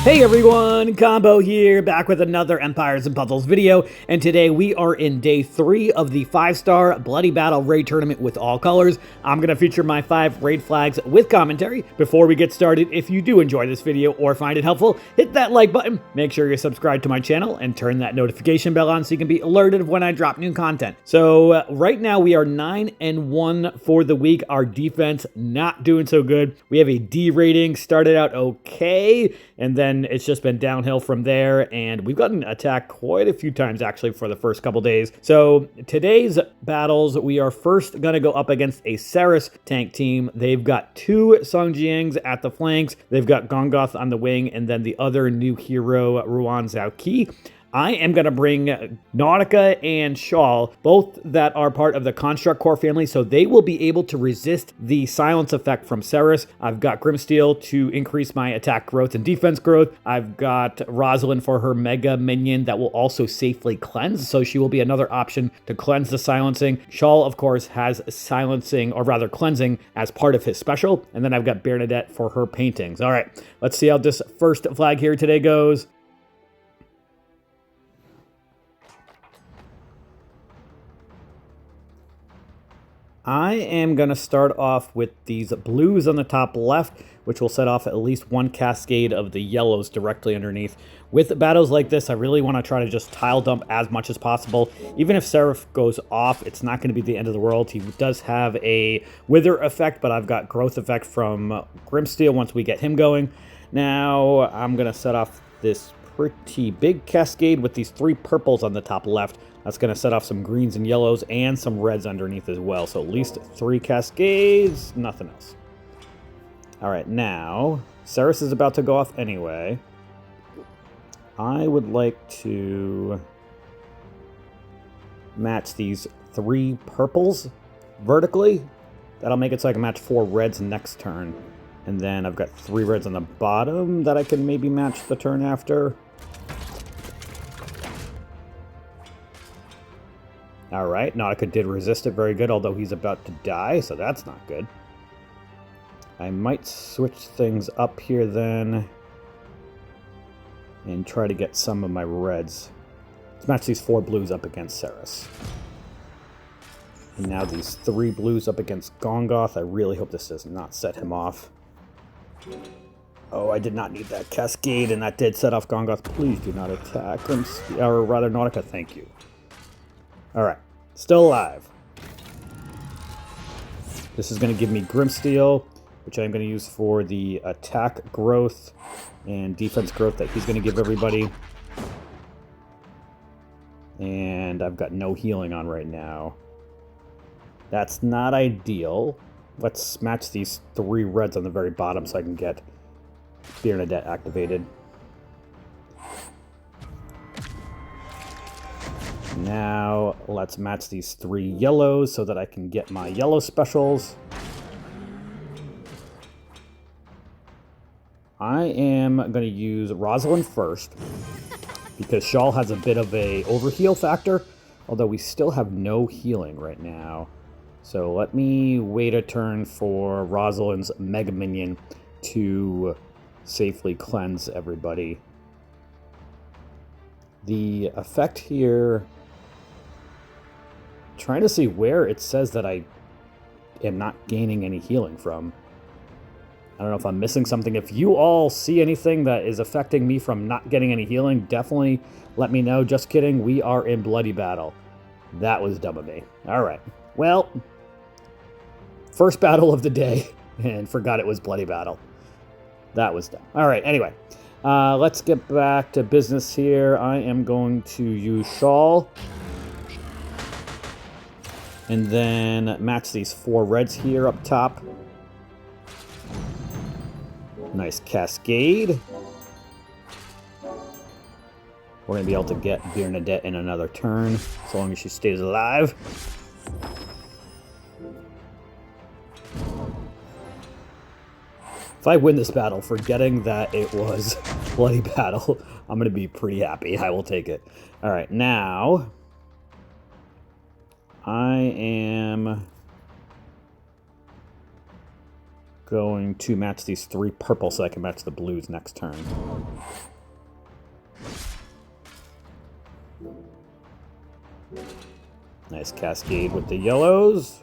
Hey everyone, Combo here, back with another Empires and Puzzles video, and today we are in day 3 of the 5-star Bloody Battle Raid Tournament with all colors. I'm going to feature my 5 raid flags with commentary. Before we get started, if you do enjoy this video or find it helpful, hit that like button, make sure you're subscribed to my channel, and turn that notification bell on so you can be alerted of when I drop new content. So right now we are 9-1 for the week. Our defense not doing so good. We have a D rating, started out okay, and then it's just been downhill from there, and we've gotten attacked quite a few times actually for the first couple days. So today's battles, we are first going to go up against a Ceres tank team. They've got 2 Song Jiangs at the flanks, they've got Gongoth on the wing, and then the other new hero, Ruan Zhao Qi. I am going to bring Nautica and Shawl, both that are part of the Construct Core family, so they will be able to resist the silence effect from Ceres. I've got Grimsteel to increase my attack growth and defense growth. I've got Rosalind for her Mega Minion that will also safely cleanse, so she will be another option to cleanse the silencing. Shawl, of course, has silencing, or rather cleansing, as part of his special. And then I've got Bernadette for her paintings. All right, let's see how this first flag here today goes. I am going to start off with these blues on the top left, which will set off at least one cascade of the yellows directly underneath. With battles like this, I really want to try to just tile dump as much as possible. Even if Seraph goes off, it's not going to be the end of the world. He does have a wither effect, but I've got growth effect from Grimsteel once we get him going. Now I'm going to set off this pretty big cascade with these 3 purples on the top left. That's going to set off some greens and yellows and some reds underneath as well. So at least 3 cascades, nothing else. All right, now Ceres is about to go off anyway. I would like to match these 3 purples vertically. That'll make it so I can match 4 reds next turn. And then I've got 3 reds on the bottom that I can maybe match the turn after. All right, Nautica did resist it very good, although he's about to die, so that's not good. I might switch things up here then and try to get some of my reds. Let's match these 4 blues up against Ceres. And now these 3 blues up against Gongoth. I really hope this does not set him off. Oh, I did not need that cascade, and that did set off Gongoth. Please do not attack him, or rather Nautica, thank you. All right, still alive. This is going to give me Grimsteel, which I'm going to use for the attack growth and defense growth that he's going to give everybody. And I've got no healing on right now. That's not ideal. Let's match these 3 reds on the very bottom so I can get Bernadette activated. Now, let's match these 3 yellows so that I can get my yellow specials. I am going to use Rosalind first, because Shawl has a bit of a overheal factor, although we still have no healing right now. So let me wait a turn for Rosalind's Mega Minion to safely cleanse everybody. The effect here, trying to see where it says that I am not gaining any healing from. I don't know if I'm missing something. If you all see anything that is affecting me from not getting any healing, definitely let me know. Just kidding, we are in Bloody Battle. That was dumb of me. All right, well, first battle of the day, and forgot it was Bloody Battle. That was dumb. All right, anyway, let's get back to business here. I am going to use Shawl. And then match these 4 reds here up top. Nice cascade. We're going to be able to get Bernadette in another turn, so long as she stays alive. If I win this battle, forgetting that it was Bloody Battle, I'm going to be pretty happy. I will take it. All right, now I am going to match these 3 purple so I can match the blues next turn. Nice cascade with the yellows.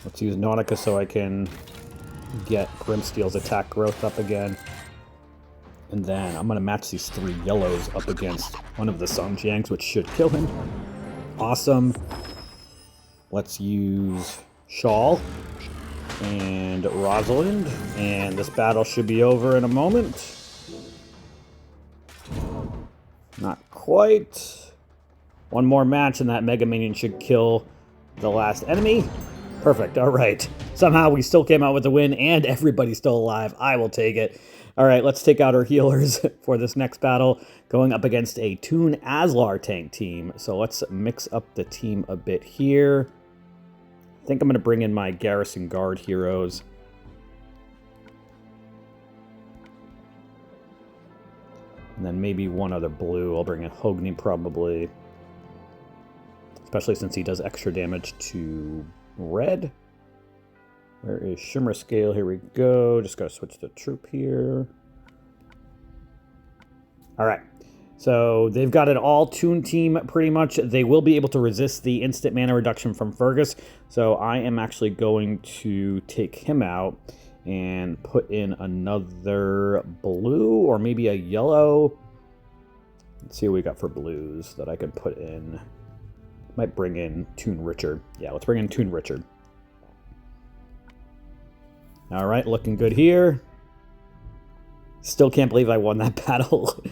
Let's use Nautica so I can get Grimsteel's attack growth up again. And then I'm going to match these 3 yellows up against one of the Songjiangs, which should kill him. Awesome. Let's use Shawl and Rosalind, and this battle should be over in a moment. Not quite. One more match and that Mega Minion should kill the last enemy. Perfect, alright. Somehow we still came out with a win and everybody's still alive. I will take it. Alright, let's take out our healers for this next battle, going up against a Toon Aslar tank team. So let's mix up the team a bit here. I think I'm going to bring in my Garrison Guard heroes. And then maybe one other blue. I'll bring in Hogni probably. Especially since he does extra damage to red. Where is Shimmer Scale? Here we go. Just got to switch the troop here. Alright. So they've got an all-Toon team pretty much. They will be able to resist the instant mana reduction from Fergus. So I am actually going to take him out and put in another blue or maybe a yellow. Let's see what we got for blues that I can put in. Might bring in Toon Richard. Yeah, let's bring in Toon Richard. All right, looking good here. Still can't believe I won that battle.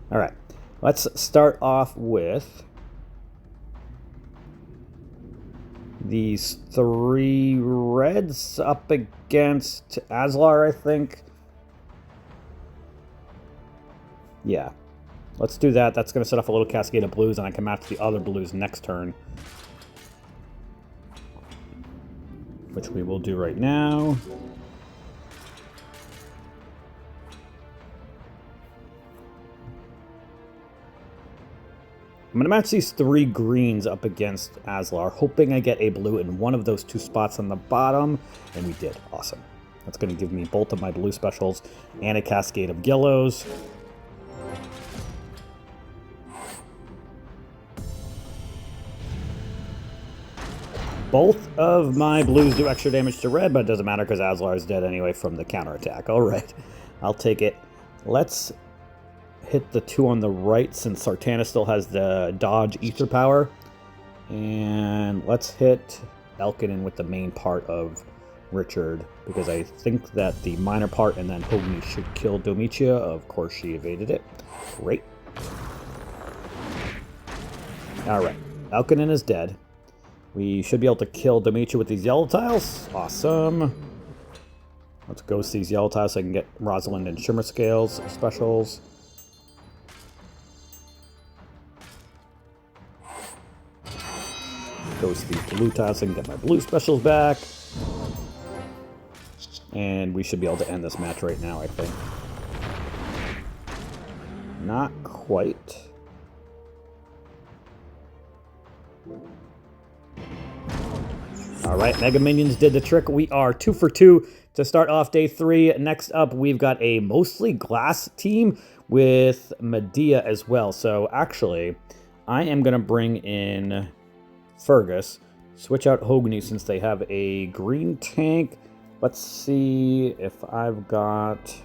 All right, let's start off with these 3 reds up against Aslar, I think. Yeah, let's do that. That's going to set off a little cascade of blues, and I can match the other blues next turn. Which we will do right now. I'm going to match these 3 greens up against Aslar, hoping I get a blue in one of those 2 spots on the bottom, and we did. Awesome. That's going to give me both of my blue specials and a cascade of yellows. Both of my blues do extra damage to red, but it doesn't matter because Aslar is dead anyway from the counterattack. All right, I'll take it. Let's hit the 2 on the right since Sartana still has the dodge ether power. And let's hit Elkinen with the main part of Richard, because I think that the minor part and then Hogni should kill Domitia. Of course, she evaded it. Great. All right, Elkinen is dead. We should be able to kill Domitia with these yellow tiles. Awesome. Let's ghost these yellow tiles so I can get Rosalind and Shimmer Scales specials. Ghost these blue tiles so I can get my blue specials back. And we should be able to end this match right now, I think. Not quite. Alright, Mega Minions did the trick. We are 2 for 2 to start off day 3. Next up, we've got a mostly glass team with Medea as well. So actually, I am going to bring in Fergus, switch out Hogni since they have a green tank. Let's see if I've got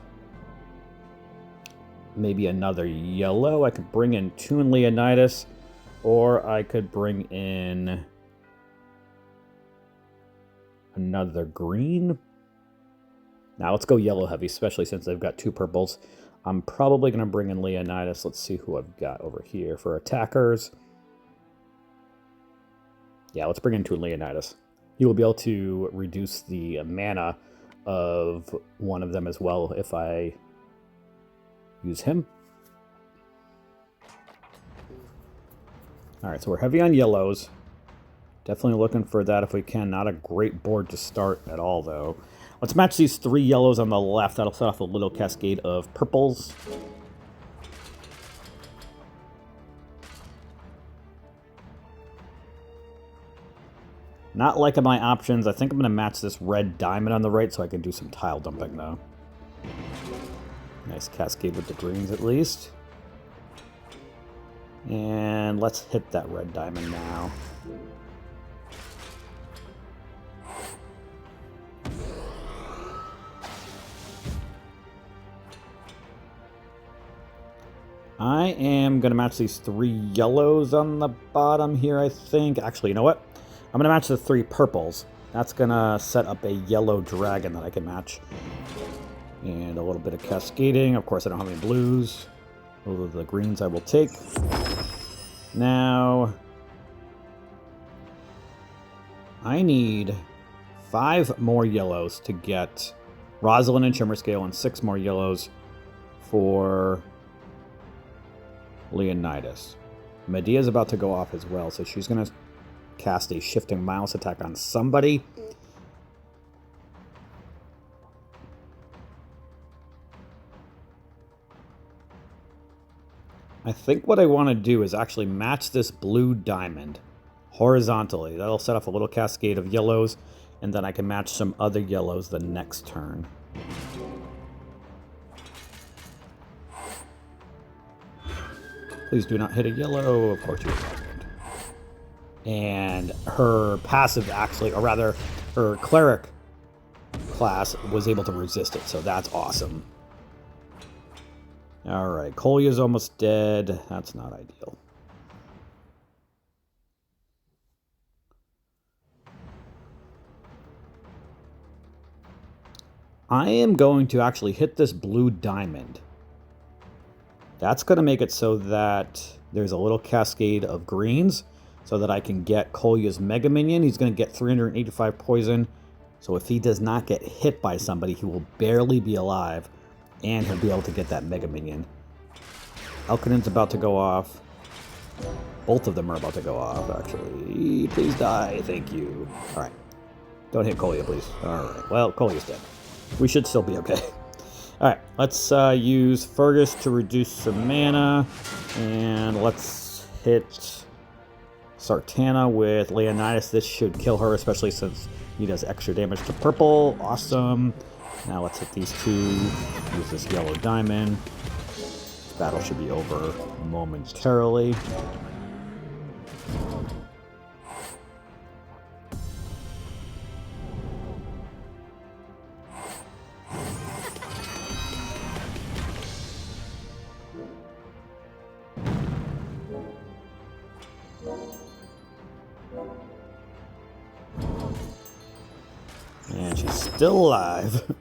maybe another yellow. I could bring in Toon Leonidas, or I could bring in another green. Now let's go yellow heavy, especially since they've got 2 purples. I'm probably going to bring in Leonidas. Let's see who I've got over here for attackers. Yeah, let's bring in Toon Leonidas. He will be able to reduce the mana of one of them as well if I use him. Alright, so we're heavy on yellows. Definitely looking for that if we can. Not a great board to start at all, though. Let's match these 3 yellows on the left. That'll set off a little cascade of purples. Not liking my options. I think I'm going to match this red diamond on the right so I can do some tile dumping, though. Nice cascade with the greens, at least. And let's hit that red diamond now. I am going to match these 3 yellows on the bottom here, I think. Actually, you know what? I'm going to match the 3 purples. That's going to set up a yellow dragon that I can match. And a little bit of cascading. Of course, I don't have any blues. Those are the greens I will take. Now, I need 5 more yellows to get Rosalind and Shimmerscale, and 6 more yellows for Leonidas. Medea's about to go off as well, so she's going to cast a Shifting Miles attack on somebody. I think what I want to do is actually match this blue diamond horizontally. That'll set off a little cascade of yellows, and then I can match some other yellows the next turn. Please do not hit a yellow. Of course you hit. And her passive actually, or rather, her cleric class was able to resist it, so that's awesome. Alright, Kolya's almost dead. That's not ideal. I am going to actually hit this blue diamond. That's going to make it so that there's a little cascade of greens so that I can get Kolya's Mega Minion. He's going to get 385 poison. So if he does not get hit by somebody, he will barely be alive, and he'll be able to get that Mega Minion. Elkinen's about to go off. Both of them are about to go off, actually. Please die. Thank you. All right. Don't hit Kolya, please. All right. Well, Kolya's dead. We should still be okay. All right, let's use Fergus to reduce some mana, and let's hit Sartana with Leonidas. This should kill her, especially since he does extra damage to purple. Awesome. Now let's hit these 2. Use this yellow diamond. This battle should be over momentarily. And she's still alive.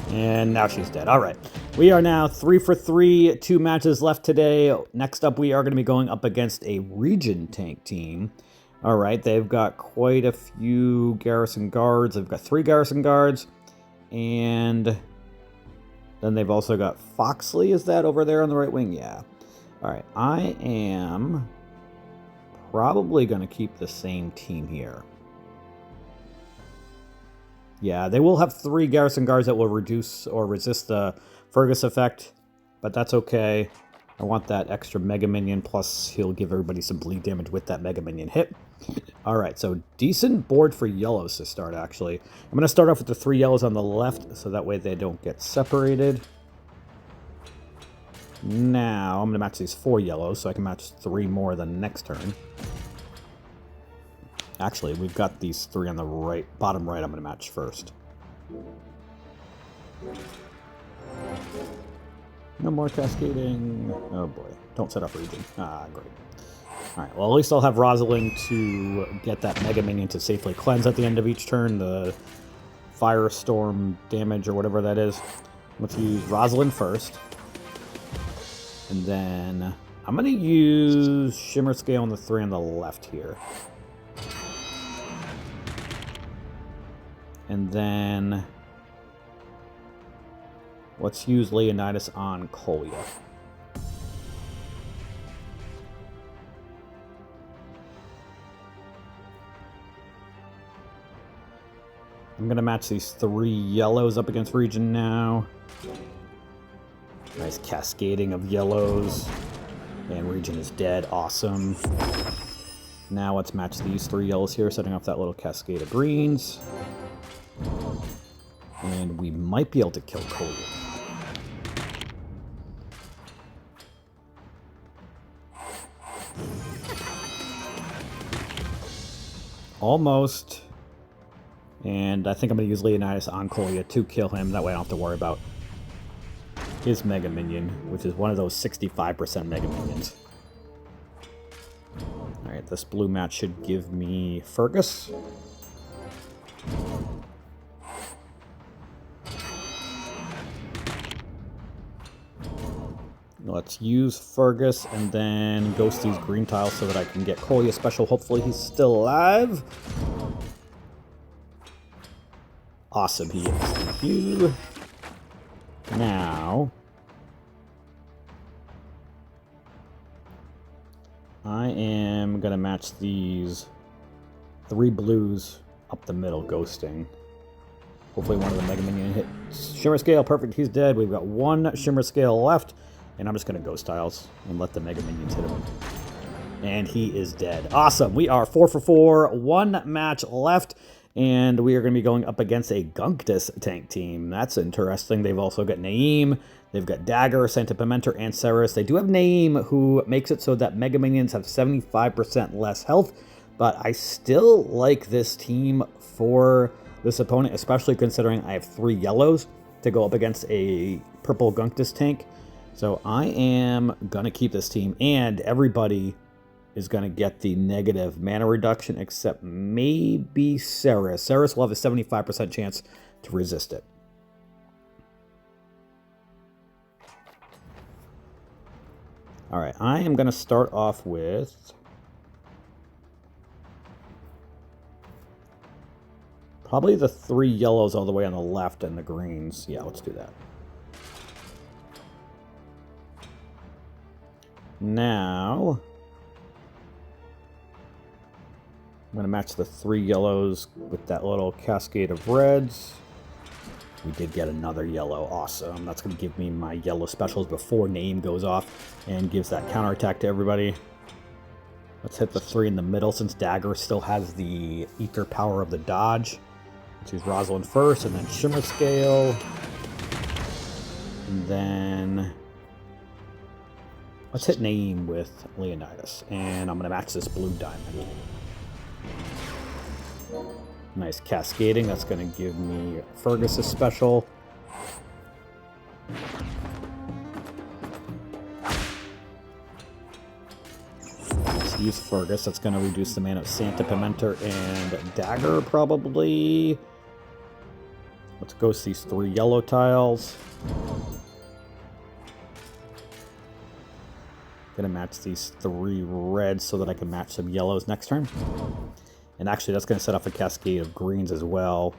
And now she's dead. All right. We are now 3 for 3. 2 matches left today. Next up, we are going to be going up against a Region tank team. All right. They've got quite a few garrison guards. They've got 3 garrison guards. And then they've also got Foxley. Is that over there on the right wing? Yeah. All right. I am probably going to keep the same team here. Yeah, they will have 3 garrison guards that will reduce or resist the Fergus effect, but that's okay. I want that extra Mega Minion, plus he'll give everybody some bleed damage with that Mega Minion hit. Alright, so decent board for yellows to start, actually. I'm going to start off with the 3 yellows on the left, so that way they don't get separated. Now, I'm going to match these 4 yellows, so I can match 3 more the next turn. Actually, we've got these 3 on the right, bottom right I'm going to match first. No more cascading. Oh boy. Don't set up Region. Ah, great. Alright, well at least I'll have Rosalind to get that Mega Minion to safely cleanse at the end of each turn. The Firestorm damage or whatever that is. Let's use Rosalind first. And then I'm going to use Shimmerscale on the 3 on the left here. And then let's use Leonidas on Kolya. I'm going to match these 3 yellows up against Region now. Nice cascading of yellows. And Region is dead. Awesome. Now let's match these 3 yellows here, setting off that little cascade of greens. And we might be able to kill Kolya. Almost. And I think I'm going to use Leonidas on Kolya to kill him. That way I don't have to worry about his Mega Minion, which is one of those 65% Mega Minions. Alright, this blue match should give me Fergus. Let's use Fergus and then ghost these green tiles so that I can get Kolya special. Hopefully he's still alive. Awesome, he is. Thank you. Now, I am going to match these 3 blues up the middle, ghosting. Hopefully one of the Mega Minion hits. Shimmer Scale, perfect, he's dead. We've got 1 Shimmer Scale left. And I'm just going to Ghost Tiles and let the Mega Minions hit him. And he is dead. Awesome. We are 4 for 4. 1 match left. And we are going to be going up against a Gunctus tank team. That's interesting. They've also got Naeem. They've got Dagger, Santa Pimenter, and Ceres. They do have Naeem, who makes it so that Mega Minions have 75% less health. But I still like this team for this opponent, especially considering I have 3 yellows to go up against a purple Gunctus tank. So I am going to keep this team, and everybody is going to get the negative mana reduction, except maybe Ceres. Ceres will have a 75% chance to resist it. Alright, I am going to start off with probably the 3 yellows all the way on the left and the greens. Yeah, let's do that. Now, I'm going to match the 3 yellows with that little cascade of reds. We did get another yellow. Awesome. That's going to give me my yellow specials before Naeem goes off and gives that counterattack to everybody. Let's hit the 3 in the middle since Dagger still has the ether power of the dodge. Let's use Rosalind first and then Shimmer Scale. And then let's hit Naeem with Leonidas, and I'm going to match this blue diamond. Nice cascading. That's going to give me Fergus a special. Let's use Fergus. That's going to reduce the mana of Santa Pimenter and Dagger, probably. Let's ghost these 3 yellow tiles. Gonna match these 3 reds so that I can match some yellows next turn. And actually, that's gonna set off a cascade of greens as well.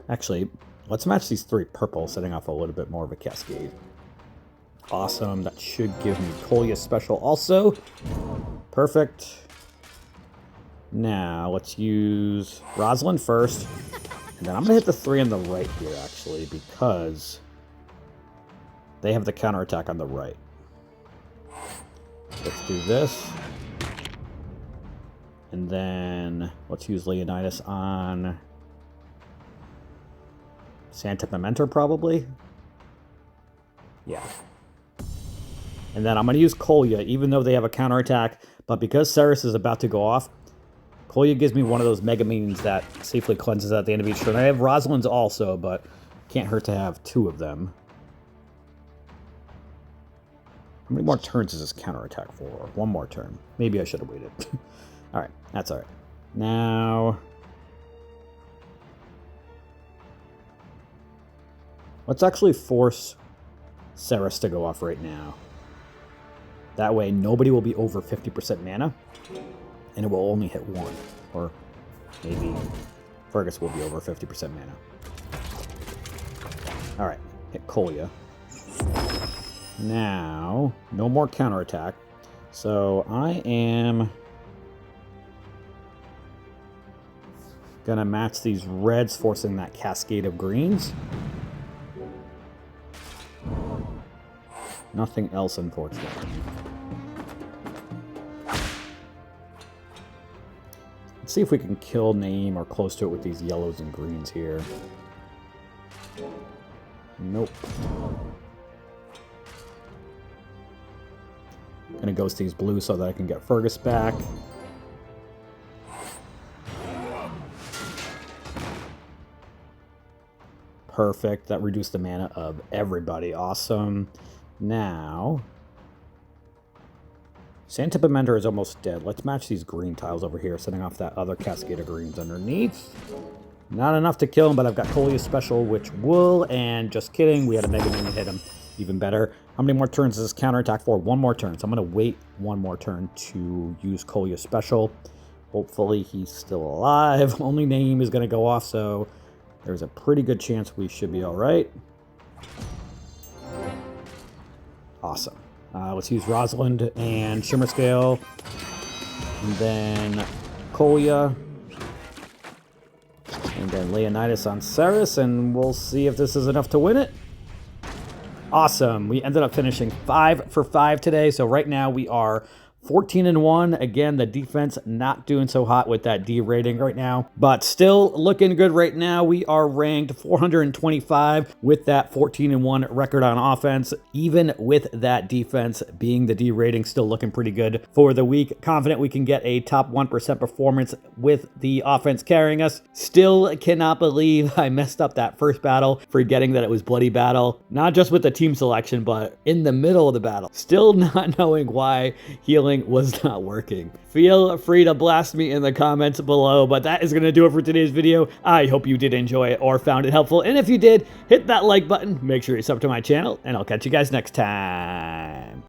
Actually, let's match these 3 purple, setting off a little bit more of a cascade. Awesome. That should give me Kolya special also. Perfect. Now, let's use Rosalind first. And then I'm gonna hit the 3 on the right here, actually, because they have the counterattack on the right. Let's do this. And then let's use Leonidas on Santa Pimenter, probably. Yeah. And then I'm going to use Kolya, even though they have a counterattack. But because Ceres is about to go off, Kolya gives me one of those Mega Minions that safely cleanses at the end of each turn. I have Rosalind's also, but can't hurt to have 2 of them. How many more turns is this counterattack for? 1 more turn. Maybe I should have waited. Alright, that's alright. Now, let's actually force Ceres to go off right now. That way, nobody will be over 50% mana, and it will only hit 1. Or maybe Fergus will be over 50% mana. Alright, hit Kolya. Now, no more counterattack. So I am gonna match these reds, forcing that cascade of greens. Nothing else, unfortunately. Let's see if we can kill Naeem or close to it with these yellows and greens here. Nope. I'm gonna ghost these blues so that I can get Fergus back. Perfect. That reduced the mana of everybody. Awesome. Now, Sandtip Mentor is almost dead. Let's match these green tiles over here, setting off that other cascade of greens underneath. Not enough to kill him, but I've got Kolia's special, which will, and just kidding, we had a Mega Minion hit him. Even better. How many more turns does this counterattack for? One more turn. So I'm going to wait one more turn to use Kolia's special. Hopefully he's still alive. Only name is going to go off, so there's a pretty good chance we should be all right. Awesome. Let's use Rosalind and Shimmer Scale. And then Kolia. And then Leonidas on Ceres, and we'll see if this is enough to win it. Awesome. We ended up finishing 5 for 5 today, so right now we are 14-1. Again, the defense not doing so hot with that D rating right now, but still looking good right now. We are ranked 425 with that 14-1 record on offense. Even with that defense being the D rating, still looking pretty good for the week. Confident we can get a top 1% performance with the offense carrying us. Still cannot believe I messed up that first battle, forgetting that it was Bloody Battle. Not just with the team selection, but in the middle of the battle. Still not knowing why healing was not working. Feel free to blast me in the comments below, but that is going to do it for today's video. I hope you did enjoy it or found it helpful, and if you did, hit that like button, make sure you sub to my channel, and I'll catch you guys next time.